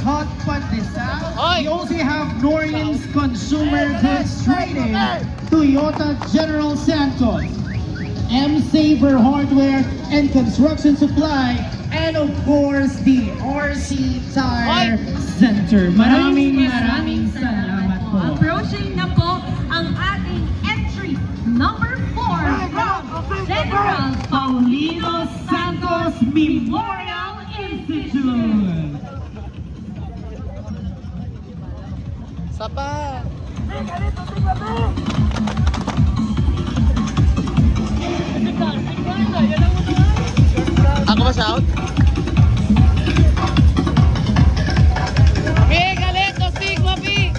Hot Pandesal. Oy! We also have Norion's Consumer Goods Trading, Toyota General Santos, M-Saver Hardware and Construction Supply, and of course, the RC Tire Center. Maraming salamat po. Approaching na po ang ating entry number 4 from General Paulino Santos Memorial Institute. Sapa! Ako ba shout? Pi, galit! No Sigma, Pi!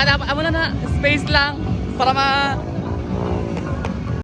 Dapat amo na space lang para